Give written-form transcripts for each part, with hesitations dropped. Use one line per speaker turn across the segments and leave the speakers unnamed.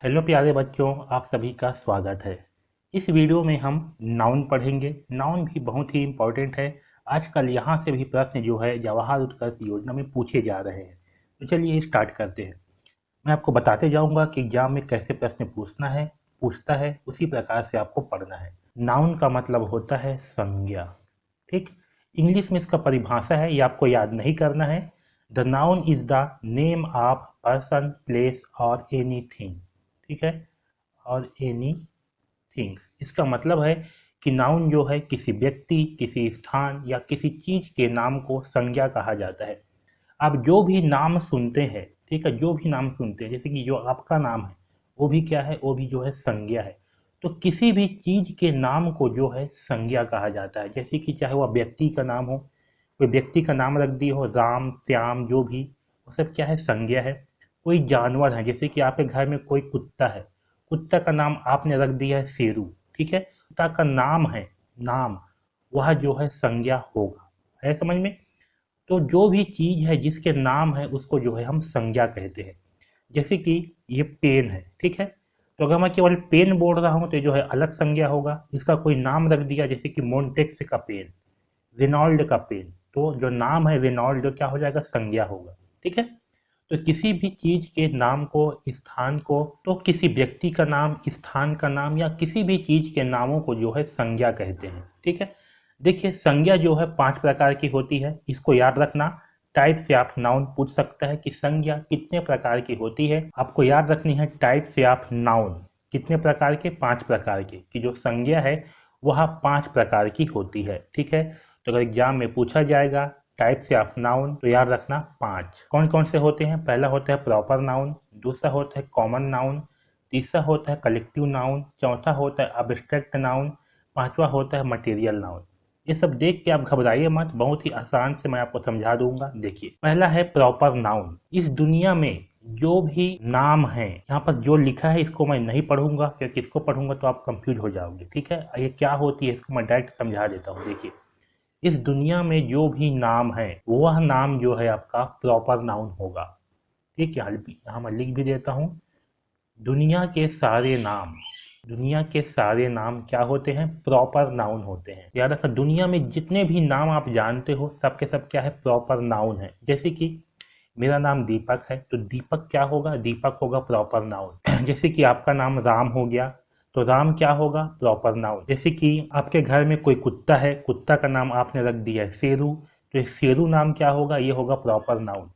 Hello प्यारे बच्चों, आप सभी का स्वागत है। इस वीडियो में हम नाउन पढ़ेंगे। नाउन भी बहुत ही इम्पोर्टेंट है। आजकल यहाँ से भी प्रश्न जो है जवाहर उत्कर्ष योजना में पूछे जा रहे हैं। तो चलिए स्टार्ट करते हैं। मैं आपको बताते जाऊँगा कि एग्जाम में कैसे प्रश्न पूछता है, उसी प्रकार से आपको पढ़ना है। नाउन का मतलब होता है संज्ञा। ठीक। इंग्लिश में इसका परिभाषा है, ये आपको याद नहीं करना है। The noun is the name of person, place और एनीथिंग। ठीक है, और एनी थिंग्स, इसका मतलब है कि नाउन जो है किसी व्यक्ति, किसी स्थान या किसी चीज के नाम को संज्ञा कहा जाता है। आप जो भी नाम सुनते हैं, ठीक है, जो भी नाम सुनते हैं, जैसे कि जो आपका नाम है वो भी क्या है, वो भी जो है संज्ञा है। तो किसी भी चीज के नाम को जो है संज्ञा कहा जाता है। जैसे कि चाहे वह व्यक्ति का नाम हो, कोई व्यक्ति का नाम रख दिए हो, राम श्याम जो भी, वो सब क्या है, संज्ञा है। कोई जानवर है, जैसे कि आपके घर में कोई कुत्ता है, कुत्ता का नाम आपने रख दिया है शेरू। ठीक है, कुत्ता का नाम है, नाम, वह जो है संज्ञा होगा। है समझ में? तो जो भी चीज है जिसके नाम है उसको जो है हम संज्ञा कहते हैं। जैसे कि ये पेन है, ठीक है, तो अगर मैं केवल पेन बोल रहा हूँ तो ये जो है अलग संज्ञा होगा। इसका कोई नाम रख दिया, जैसे कि मोन्टेक्स का पेन, रेनॉल्ड का पेन, तो जो नाम है रेनॉल्ड क्या हो जाएगा, संज्ञा होगा। ठीक है। तो किसी भी चीज के नाम को, स्थान को, तो किसी व्यक्ति का नाम, स्थान का नाम या किसी भी चीज के नामों को जो है संज्ञा कहते हैं। ठीक है। देखिए, संज्ञा जो है 5 प्रकार की होती है, इसको याद रखना। टाइप से आप नाउन पूछ सकता है कि संज्ञा कितने प्रकार की होती है। आपको याद रखनी है टाइप से आप नाउन कितने प्रकार के, 5 प्रकार के, कि जो संज्ञा है वह 5 प्रकार की होती है। ठीक है। तो अगर एग्जाम में पूछा जाएगा टाइप से ऑफ नाउन, तो याद रखना 5। कौन कौन से होते हैं? पहला होता है प्रॉपर नाउन, दूसरा होता है कॉमन नाउन, तीसरा होता है कलेक्टिव नाउन, चौथा होता है अब्स्ट्रैक्ट नाउन, पांचवा होता है मटेरियल नाउन। ये सब देख के आप घबराइए मत, बहुत ही आसान से मैं आपको समझा दूंगा। देखिए, पहला है प्रॉपर नाउन। इस दुनिया में जो भी नाम है, यहाँ पर जो लिखा है इसको मैं नहीं पढ़ूंगा, क्योंकि इसको पढ़ूंगा तो आप कंफ्यूज हो जाओगे। ठीक है, ये क्या होती है इसको मैं डायरेक्ट समझा देता हूँ। देखिए, इस दुनिया में जो भी नाम है वह नाम जो है आपका प्रॉपर नाउन होगा। ठीक है, यहाँ मैं लिख भी देता हूँ। दुनिया के सारे नाम, दुनिया के सारे नाम क्या होते हैं? प्रॉपर नाउन होते हैं। याद रखना, दुनिया में जितने भी नाम आप जानते हो सबके सब क्या है, प्रॉपर नाउन है। जैसे कि मेरा नाम दीपक है, तो दीपक क्या होगा, दीपक होगा प्रॉपर नाउन। जैसे कि आपका नाम राम हो गया, तो राम क्या होगा, प्रॉपर नाउन। जैसे कि आपके घर में कोई कुत्ता है, कुत्ता का नाम आपने रख दिया है शेरू, तो शेरू नाम क्या होगा, ये होगा प्रॉपर नाउन।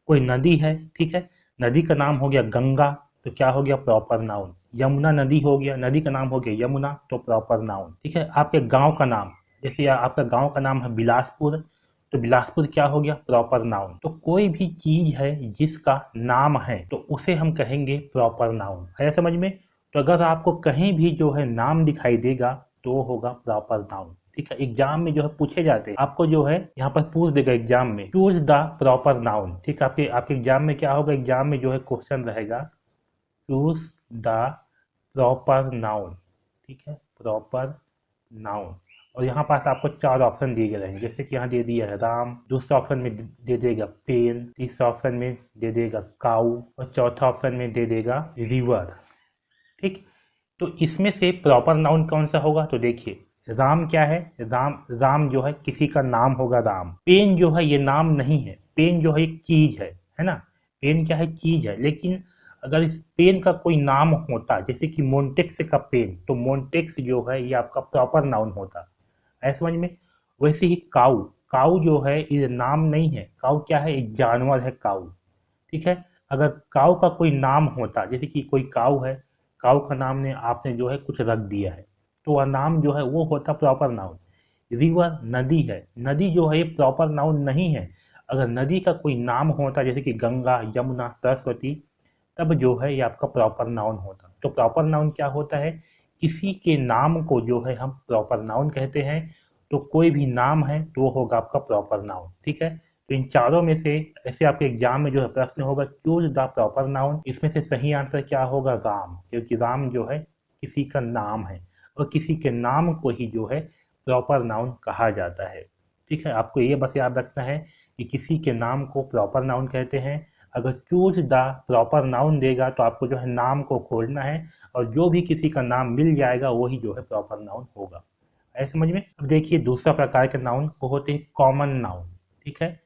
कोई नदी है, ठीक है, नदी का नाम हो गया गंगा, तो क्या हो गया, प्रॉपर नाउन। यमुना नदी हो गया, नदी का नाम हो गया यमुना, तो प्रॉपर नाउन। ठीक है। आपके गांव का नाम, जैसे आपका गांव का नाम है बिलासपुर, तो बिलासपुर क्या हो गया, प्रॉपर नाउन। तो कोई भी चीज है जिसका नाम है तो उसे हम कहेंगे प्रॉपर नाउन। है समझ में? तो अगर आपको कहीं भी जो है नाम दिखाई देगा तो वो होगा प्रॉपर नाउन। ठीक है, एग्जाम में जो है पूछे जाते हैं, आपको जो है यहाँ पर पूछ देगा एग्जाम में, चूज द प्रॉपर नाउन। ठीक है, आपके आपके एग्जाम में क्या होगा, एग्जाम में जो है क्वेश्चन रहेगा चूज द प्रॉपर नाउन। ठीक है, प्रॉपर नाउन। और यहाँ पास आपको 4 ऑप्शन दिए गए रहेंगे, जैसे कि यहाँ दे दिया है राम, दूसरा ऑप्शन में दे देगा पेन, तीसरा ऑप्शन में दे देगा काऊ, और चौथा ऑप्शन में दे देगा रिवर। ठीक। तो इसमें से प्रॉपर नाउन कौन सा होगा? तो देखिए, राम क्या है, राम, राम जो है किसी का नाम होगा, राम। पेन जो है ये नाम नहीं है, पेन जो है एक चीज है ना। पेन क्या है, चीज है। लेकिन अगर इस पेन का कोई नाम होता, जैसे कि मोन्टेक्स का पेन, तो मोन्टेक्स जो है ये आपका प्रॉपर नाउन होता है। समझ में? वैसे ही काऊ, काऊ जो है ये नाम नहीं है, काऊ क्या है, एक जानवर है काऊ। ठीक है। अगर काऊ का कोई नाम होता, जैसे कि कोई काऊ है, काऊ का नाम ने आपने जो है कुछ रख दिया है, तो वह नाम जो है वो होता प्रॉपर नाउन। रिवर नदी है, नदी जो है ये प्रॉपर नाउन नहीं है। अगर नदी का कोई नाम होता, जैसे कि गंगा, यमुना, सरस्वती, तब जो है ये आपका प्रॉपर नाउन होता। तो प्रॉपर नाउन क्या होता है, किसी के नाम को जो है हम प्रॉपर नाउन कहते हैं। तो कोई भी नाम है तो वो होगा आपका प्रॉपर नाउन। ठीक है। तो इन चारों में से ऐसे आपके एग्जाम में जो है प्रश्न होगा चूज द प्रॉपर नाउन, इसमें से सही आंसर क्या होगा, राम, क्योंकि राम जो है किसी का नाम है, और किसी के नाम को ही जो है प्रॉपर नाउन कहा जाता है। ठीक है, आपको ये बस याद रखना है कि किसी के नाम को प्रॉपर नाउन कहते हैं, अगर चूज द प्रॉपर नाउन देगा तो आपको जो है नाम को खोजना है, और जो भी किसी का नाम मिल जाएगा वही जो है प्रॉपर नाउन होगा। ऐसे समझ में। अब देखिए दूसरा प्रकार के नाउन को होते हैं कॉमन नाउन। ठीक है,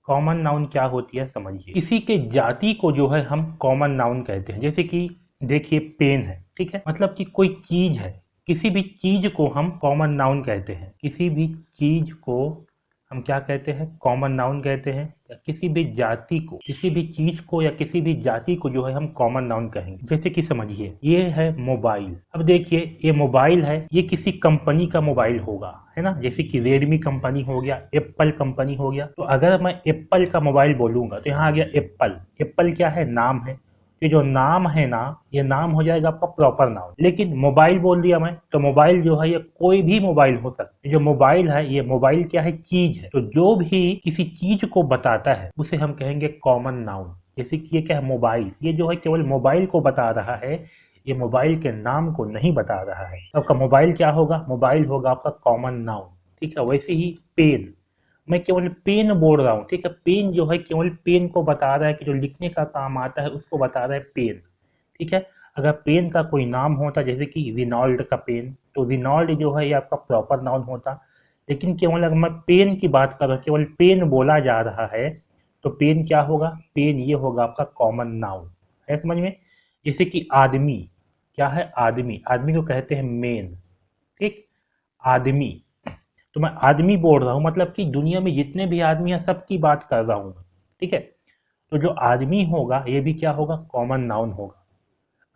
कॉमन नाउन क्या होती है समझिए। किसी के जाति को जो है हम कॉमन नाउन कहते हैं। जैसे कि देखिए पेन है, ठीक है, मतलब कि कोई चीज है, किसी भी चीज को हम कॉमन नाउन कहते हैं। किसी भी चीज को हम क्या कहते हैं, कॉमन नाउन कहते हैं। या किसी भी जाति को, किसी भी चीज को या किसी भी जाति को जो है हम कॉमन नाउन कहेंगे। जैसे कि समझिए ये है मोबाइल। अब देखिए ये मोबाइल है, ये किसी कंपनी का मोबाइल होगा, है ना। जैसे कि रेडमी कंपनी हो गया, एप्पल कंपनी हो गया। तो अगर मैं एप्पल का मोबाइल बोलूंगा तो यहाँ आ गया एप्पल। एप्पल क्या है, नाम है। ये जो नाम है ना, ये नाम हो जाएगा आपका प्रॉपर नाउन। लेकिन मोबाइल बोल दिया मैं तो मोबाइल जो है ये कोई भी मोबाइल हो सकता है। जो मोबाइल है, ये मोबाइल क्या है, चीज है। तो जो भी किसी चीज को बताता है उसे हम कहेंगे कॉमन नाउन। जैसे कि ये क्या है, मोबाइल, ये जो है केवल मोबाइल को बता रहा है, ये मोबाइल के नाम को नहीं बता रहा है। तो आपका मोबाइल क्या होगा, मोबाइल होगा आपका कॉमन नाउन। ठीक है, वैसे ही पेन, मैं केवल पेन बोल रहा हूँ। ठीक है, पेन जो है केवल पेन को बता रहा है कि जो लिखने का काम आता है उसको बता रहा है पेन। ठीक है, अगर पेन का कोई नाम होता जैसे कि रिनॉल्ड का पेन, तो रिनॉल्ड जो है ये आपका प्रॉपर नाउन होता। लेकिन केवल अगर मैं पेन की बात कर रहा हूँ, केवल पेन बोला जा रहा है, तो पेन क्या होगा, पेन ये होगा आपका कॉमन नाउन। है समझ में। जैसे कि आदमी, क्या है, आदमी, आदमी को कहते हैं मेन। ठीक, आदमी, तो मैं आदमी बोल रहा हूँ, मतलब कि दुनिया में जितने भी आदमी हैं सबकी बात कर रहा हूँ मैं। ठीक है, तो जो आदमी होगा ये भी क्या होगा, कॉमन नाउन होगा।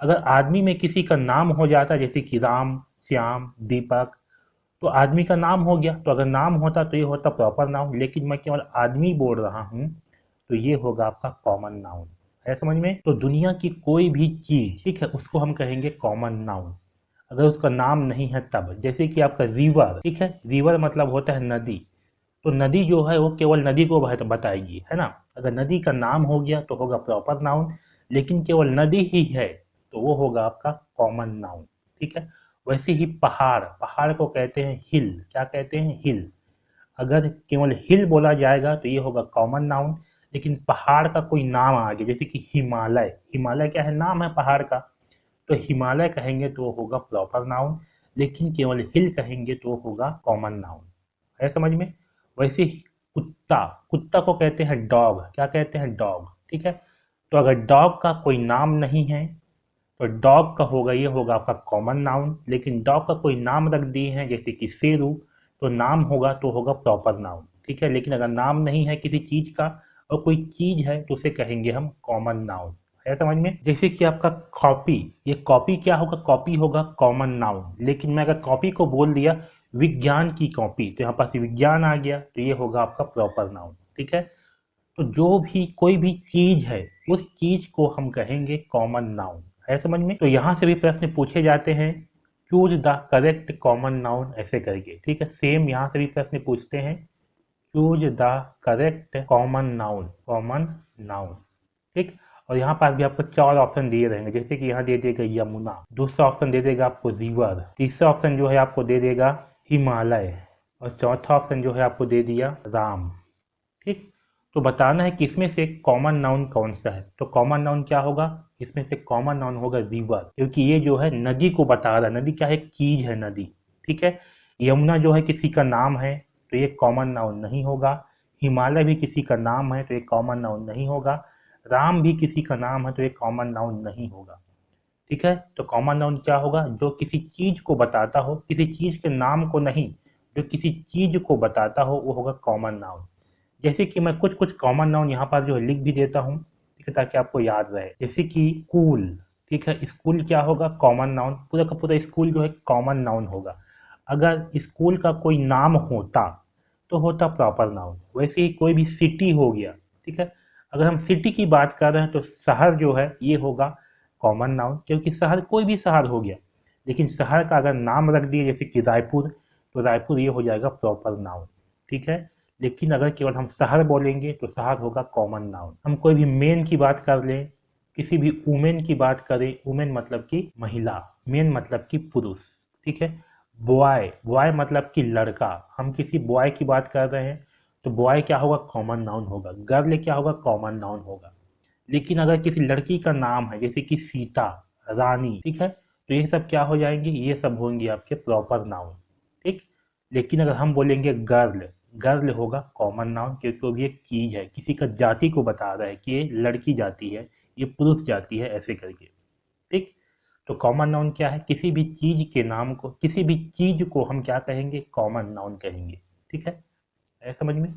अगर आदमी में किसी का नाम हो जाता जैसे कि राम, श्याम, दीपक, तो आदमी का नाम हो गया। तो अगर नाम होता तो ये होता प्रॉपर नाउन, लेकिन मैं केवल आदमी बोल रहा हूँ तो ये होगा आपका कॉमन नाउन। है समझ में। तो दुनिया की कोई भी चीज, ठीक है, उसको हम कहेंगे कॉमन नाउन, अगर उसका नाम नहीं है तब। जैसे कि आपका रिवर, ठीक है, रिवर मतलब होता है नदी। तो नदी जो है वो केवल नदी को बताएगी, है ना। अगर नदी का नाम हो गया तो होगा प्रॉपर नाउन, लेकिन केवल नदी ही है तो वो होगा आपका कॉमन नाउन। ठीक है, वैसे ही पहाड़, पहाड़ को कहते हैं हिल। क्या कहते हैं, हिल। अगर केवल हिल बोला जाएगा तो ये होगा कॉमन नाउन, लेकिन पहाड़ का कोई नाम आ गया जैसे कि हिमालय, हिमालय क्या है, नाम है पहाड़ का, तो हिमालय कहेंगे तो वो होगा प्रॉपर नाउन, लेकिन केवल हिल कहेंगे तो होगा कॉमन नाउन। है समझ में। वैसे ही कुत्ता, कुत्ता को कहते हैं डॉग। क्या कहते हैं, डॉग। ठीक है, तो अगर डॉग का कोई नाम नहीं है तो डॉग का होगा, ये होगा आपका कॉमन नाउन। लेकिन डॉग का कोई नाम रख दिए हैं जैसे कि शेरू, तो नाम होगा तो होगा प्रॉपर नाउन। ठीक है, लेकिन अगर नाम नहीं है किसी चीज का और कोई चीज है तो उसे कहेंगे हम कॉमन नाउन। है समझ में। जैसे कि आपका कॉपी, ये कॉपी क्या होगा, कॉपी होगा कॉमन नाउन। लेकिन मैं अगर कॉपी को बोल दिया विज्ञान की कॉपी, तो यहाँ पास विज्ञान आ गया, तो ये होगा आपका प्रॉपर नाउन। ठीक है, तो जो भी कोई भी चीज है उस चीज को हम कहेंगे कॉमन नाउन। है समझ में। तो यहाँ से भी प्रश्न पूछे जाते हैं, choose the correct common noun, ऐसे करके। ठीक है, सेम यहाँ से भी प्रश्न पूछते हैं, choose the correct common noun, common noun. ठीक, और यहाँ पास भी आपको 4 ऑप्शन दिए रहेंगे। जैसे कि यहाँ दे देगा यमुना, दूसरा ऑप्शन दे देगा आपको रिवर, तीसरा ऑप्शन जो है आपको दे देगा हिमालय, और चौथा ऑप्शन जो है आपको दे दिया राम। ठीक, तो बताना है कि इसमें से कॉमन नाउन कौन सा है। तो कॉमन नाउन क्या होगा, इसमें से कॉमन नाउन होगा रिवर, क्योंकि ये जो है नदी को बता रहा है। नदी क्या है, एक चीज है, नदी। ठीक है, यमुना जो है किसी का नाम है तो ये कॉमन नाउन नहीं होगा। हिमालय भी किसी का नाम है तो ये कॉमन नाउन नहीं होगा। राम भी किसी का नाम है तो ये कॉमन नाउन नहीं होगा। ठीक है, तो कॉमन नाउन क्या होगा, जो किसी चीज को बताता हो, किसी चीज के नाम को नहीं, जो किसी चीज को बताता हो वो होगा कॉमन नाउन। जैसे कि मैं कुछ कुछ कॉमन नाउन यहाँ पर जो है लिख भी देता हूँ, ठीक है, ताकि आपको याद रहे। जैसे कि स्कूल, ठीक है, स्कूल क्या होगा, कॉमन नाउन। पूरा का पूरा स्कूल जो है कॉमन नाउन होगा। अगर स्कूल का कोई नाम होता तो होता प्रॉपर नाउन। वैसे ही कोई भी सिटी हो गया, ठीक है, अगर हम सिटी की बात कर रहे हैं तो शहर जो है ये होगा कॉमन नाउन, क्योंकि शहर कोई भी शहर हो गया। लेकिन शहर का अगर नाम रख दिए जैसे कि रायपुर, तो रायपुर ये हो जाएगा प्रॉपर नाउन। ठीक है, लेकिन अगर केवल हम शहर बोलेंगे तो शहर होगा कॉमन नाउन। हम कोई भी मेन की बात कर लें, किसी भी वुमेन की बात करें, वुमेन मतलब कि महिला, मेन मतलब कि पुरुष। ठीक है, बॉय, बॉय मतलब कि लड़का, हम किसी बॉय की बात कर रहे हैं तो बॉय क्या होगा, कॉमन नाउन होगा। गर्ल क्या होगा, कॉमन नाउन होगा। लेकिन अगर किसी लड़की का नाम है जैसे कि सीता, रानी, ठीक है, तो ये सब क्या हो जाएंगे, ये सब होंगे आपके प्रॉपर नाउन। ठीक। लेकिन अगर हम बोलेंगे गर्ल, गर्ल होगा कॉमन नाउन, क्योंकि वो भी एक चीज है, किसी का जाति को बता रहा है कि ये लड़की जाति है, ये पुरुष जाति है, ऐसे करके। ठीक। तो कॉमन नाउन क्या है, किसी भी चीज के नाम को, किसी भी चीज को हम क्या कहेंगे, कॉमन नाउन कहेंगे। ठीक है, है समझ में।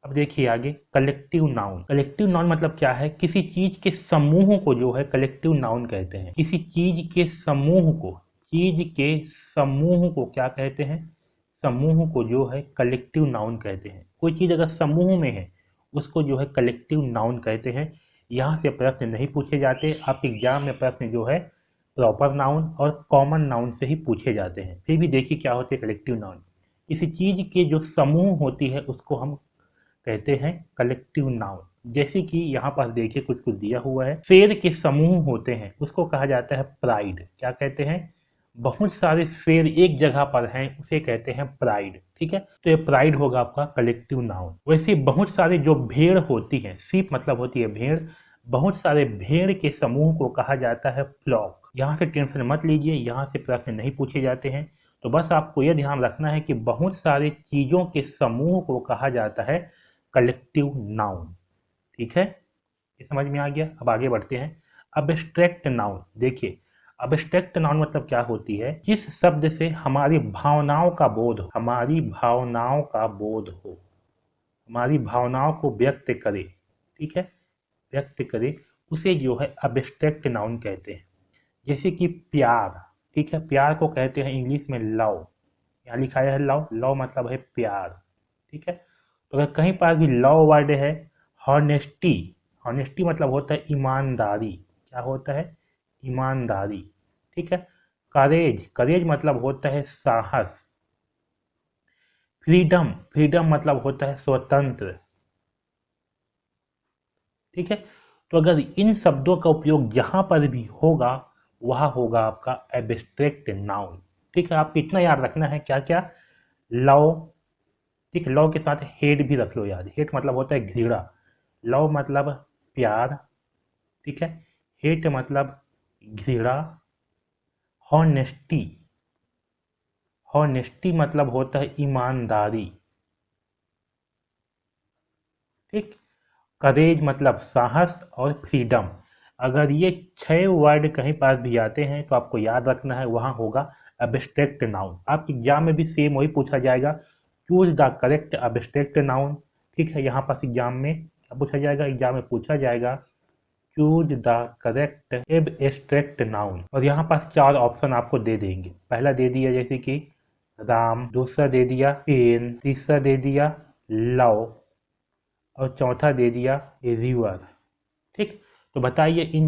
अब देखिए आगे, कलेक्टिव नाउन। कलेक्टिव नाउन मतलब क्या है, किसी चीज के समूह को जो है कलेक्टिव नाउन कहते हैं। किसी चीज के समूह को, चीज के समूह को क्या कहते हैं, समूह को जो है कलेक्टिव नाउन कहते हैं। कोई चीज अगर समूह में है उसको जो है कलेक्टिव नाउन कहते हैं। यहाँ से प्रश्न नहीं पूछे जाते, आपके एग्जाम में प्रश्न जो है प्रॉपर नाउन और कॉमन नाउन से ही पूछे जाते हैं। फिर भी देखिए क्या होते हैं कलेक्टिव नाउन। किसी चीज के जो समूह होती है उसको हम कहते हैं कलेक्टिव नाउन। जैसे कि यहाँ पर देखिए कुछ कुछ दिया हुआ है, शेर के समूह होते हैं उसको कहा जाता है प्राइड। क्या कहते हैं, बहुत सारे शेर एक जगह पर हैं उसे कहते हैं प्राइड। ठीक है, तो ये प्राइड होगा आपका कलेक्टिव नाउन। वैसे बहुत सारे जो भेड़ होती है, सीप मतलब होती है भेड़, बहुत सारे भेड़ के समूह को कहा जाता है फ्लॉक। यहाँ से टेंशन मत लीजिए, यहाँ से प्रश्न नहीं पूछे जाते हैं। तो बस आपको यह ध्यान रखना है कि बहुत सारे चीजों के समूह को कहा जाता है कलेक्टिव नाउन। ठीक है, ये समझ में आ गया। अब आगे बढ़ते हैं, अब्स्ट्रैक्ट नाउन। देखिए अब्स्ट्रैक्ट नाउन मतलब क्या होती है, जिस शब्द से हमारी भावनाओं का बोध हो, हमारी भावनाओं का बोध हो, हमारी भावनाओं को व्यक्त करे, ठीक है, व्यक्त करे, उसे जो है अब्स्ट्रैक्ट नाउन कहते हैं। जैसे कि प्यार, ठीक है, प्यार को कहते हैं इंग्लिश में लव। यहाँ लिखा है लव, लव मतलब है प्यार। ठीक है, तो अगर कहीं पर भी लव वर्ड है, हॉनेस्टी, हॉनेस्टी मतलब होता है ईमानदारी। क्या होता है, ईमानदारी। ठीक है, करेज, करेज मतलब होता है साहस। फ्रीडम, फ्रीडम मतलब होता है स्वतंत्र। ठीक है, तो अगर इन शब्दों का उपयोग जहां पर भी होगा वह होगा आपका एब्स्ट्रैक्ट नाउन। ठीक है, आपको इतना याद रखना है, क्या क्या, लव, ठीक है, लव के साथ हेट भी रख लो याद, हेट मतलब होता है घृणा, लव मतलब प्यार, ठीक है, हेट मतलब घृणा, हॉनेस्टी, हॉनेस्टी मतलब होता है ईमानदारी, ठीक, करेज मतलब साहस, और फ्रीडम। अगर ये 6 वर्ड कहीं पास भी आते हैं तो आपको याद रखना है वहां होगा एब्स्ट्रैक्ट नाउन। आपके एग्जाम में भी सेम वही पूछा जाएगा, choose the correct abstract noun. ठीक है, यहाँ पास एग्जाम में क्या पूछा जाएगा, एग्जाम में पूछा जाएगा choose the correct abstract noun. और यहाँ पास 4 ऑप्शन आपको दे देंगे। पहला दे दिया जैसे कि राम, दूसरा दे दिया पेन, तीसरा दे दिया लव, और चौथा दे दिया रिवर। ठीक, तो बताइए इन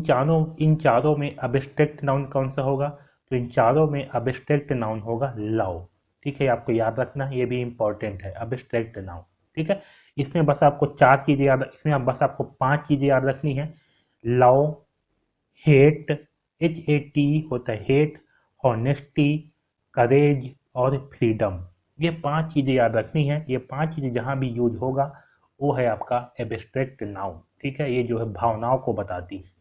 चारों में अब्स्ट्रैक्ट नाउन कौन सा होगा, तो इन चारों में अब्स्ट्रैक्ट नाउन होगा लव। ठीक है, आपको याद रखना, ये भी इंपॉर्टेंट है अब्स्ट्रैक्ट नाउन। ठीक है, इसमें बस आपको 4 चीज़ें याद, इसमें बस आपको 5 चीज़ें याद रखनी है। लव, हेट, HAT होता है हेट, हॉनेस्टी, करेज और फ्रीडम। ये 5 चीज़ें याद रखनी है। ये 5 चीज़ें जहाँ भी यूज होगा वो है आपका एब्स्ट्रैक्ट नाउन। ठीक है, ये जो है भावनाओं को बताती है।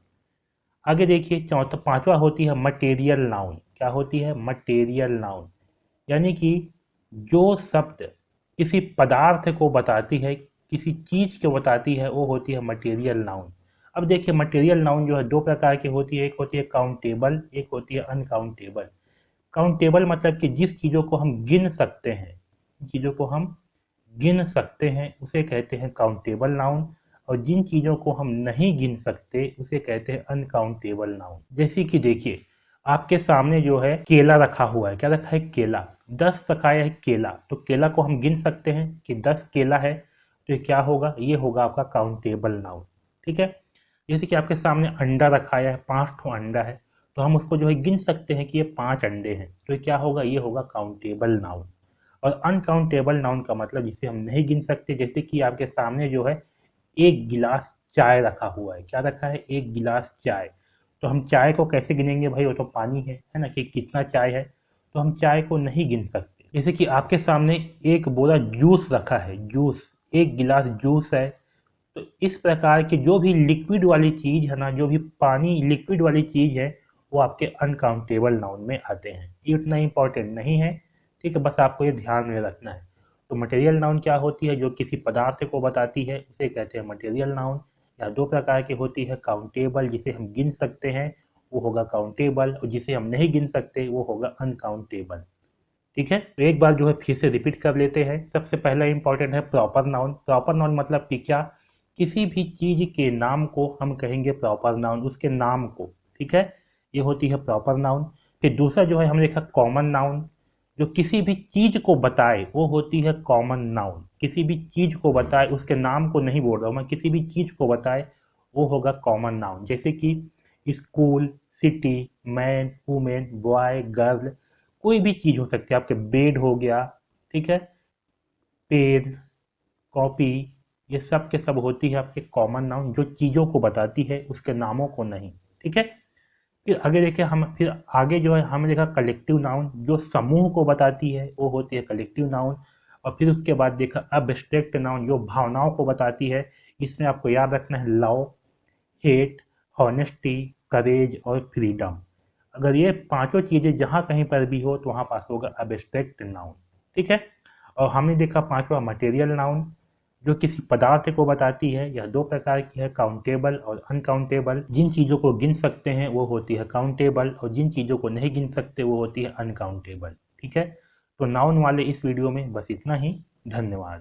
आगे देखिए चौथा, पांचवा होती है मटेरियल नाउन। क्या होती है, मटेरियल नाउन, यानी कि जो शब्द किसी पदार्थ को बताती है, किसी चीज को बताती है, वो होती है मटेरियल नाउन। अब देखिए मटेरियल नाउन जो है 2 प्रकार की होती है, एक होती है काउंटेबल, एक होती है अनकाउंटेबल। काउंटेबल मतलब कि जिस चीजों को हम गिन सकते हैं, चीजों को हम गिन सकते हैं उसे कहते हैं काउंटेबल नाउन, और जिन चीज़ों को हम नहीं गिन सकते उसे कहते हैं अनकाउंटेबल नाउन। जैसे कि देखिए आपके सामने जो है केला रखा हुआ है, क्या रखा है, केला, 10 रखा है केला, तो केला को हम गिन सकते हैं कि 10 केला है, तो ये क्या होगा, ये होगा आपका काउंटेबल नाउन। ठीक है, जैसे कि आपके सामने अंडा रखा है, 5 ठो अंडा है, तो हम उसको जो है गिन सकते हैं कि ये 5 अंडे हैं, तो ये क्या होगा, ये होगा काउंटेबल नाउन। और अनकाउंटेबल नाउन का मतलब जिसे हम नहीं गिन सकते, जैसे कि आपके सामने जो है एक गिलास चाय रखा हुआ है, क्या रखा है, एक गिलास चाय, तो हम चाय को कैसे गिनेंगे भाई, वो तो पानी है ना, कि कितना चाय है, तो हम चाय को नहीं गिन सकते। जैसे कि आपके सामने एक बोरा जूस रखा है, जूस, एक गिलास जूस है, तो इस प्रकार की जो भी लिक्विड वाली चीज़ है ना, जो भी पानी लिक्विड वाली चीज़ है, वो आपके अनकाउंटेबल नाउन में आते हैं। ये उतना इम्पोर्टेंट नहीं है, ठीक है, बस आपको ये ध्यान में रखना है। तो मटेरियल नाउन क्या होती है? जो किसी पदार्थ को बताती है उसे कहते हैं मटेरियल नाउन। या दो प्रकार की होती है, काउंटेबल जिसे हम गिन सकते हैं वो होगा काउंटेबल, और जिसे हम नहीं गिन सकते वो होगा अनकाउंटेबल। ठीक है, तो एक बार जो है फिर से रिपीट कर लेते हैं। सबसे पहला इंपॉर्टेंट है प्रॉपर नाउन। प्रॉपर नाउन मतलब कि क्या? किसी भी चीज के नाम को हम कहेंगे प्रॉपर नाउन, उसके नाम को। ठीक है, ये होती है प्रॉपर नाउन। फिर दूसरा जो है हमने देखा कॉमन नाउन, जो किसी भी चीज को बताए वो होती है कॉमन नाउन। किसी भी चीज को बताए, उसके नाम को नहीं बोल रहा हूँ मैं, किसी भी चीज को बताए वो होगा कॉमन नाउन। जैसे कि school, city, man, women, boy, girl, कोई भी चीज हो सकती है। आपके बेड हो गया, ठीक है, पेन, कॉपी, ये सब के सब होती है आपके कॉमन नाउन, जो चीजों को बताती है, उसके नामों को नहीं। ठीक है, फिर आगे देखिए हम, फिर आगे जो है हमने देखा कलेक्टिव नाउन, जो समूह को बताती है वो होती है कलेक्टिव नाउन। और फिर उसके बाद देखा अब्स्ट्रैक्ट नाउन, जो भावनाओं को बताती है। इसमें आपको याद रखना है लव, हेट, हॉनेस्टी, करेज और फ्रीडम। अगर ये पांचों चीजें जहां कहीं पर भी हो तो वहां पास होगा अब्स्ट्रैक्ट नाउन। ठीक है, और हमने देखा पांचवा मटेरियल नाउन, जो किसी पदार्थ को बताती है। यह दो प्रकार की है, काउंटेबल और अनकाउंटेबल। जिन चीजों को गिन सकते हैं वो होती है काउंटेबल, और जिन चीजों को नहीं गिन सकते वो होती है अनकाउंटेबल। ठीक है, तो नाउन वाले इस वीडियो में बस इतना ही। धन्यवाद।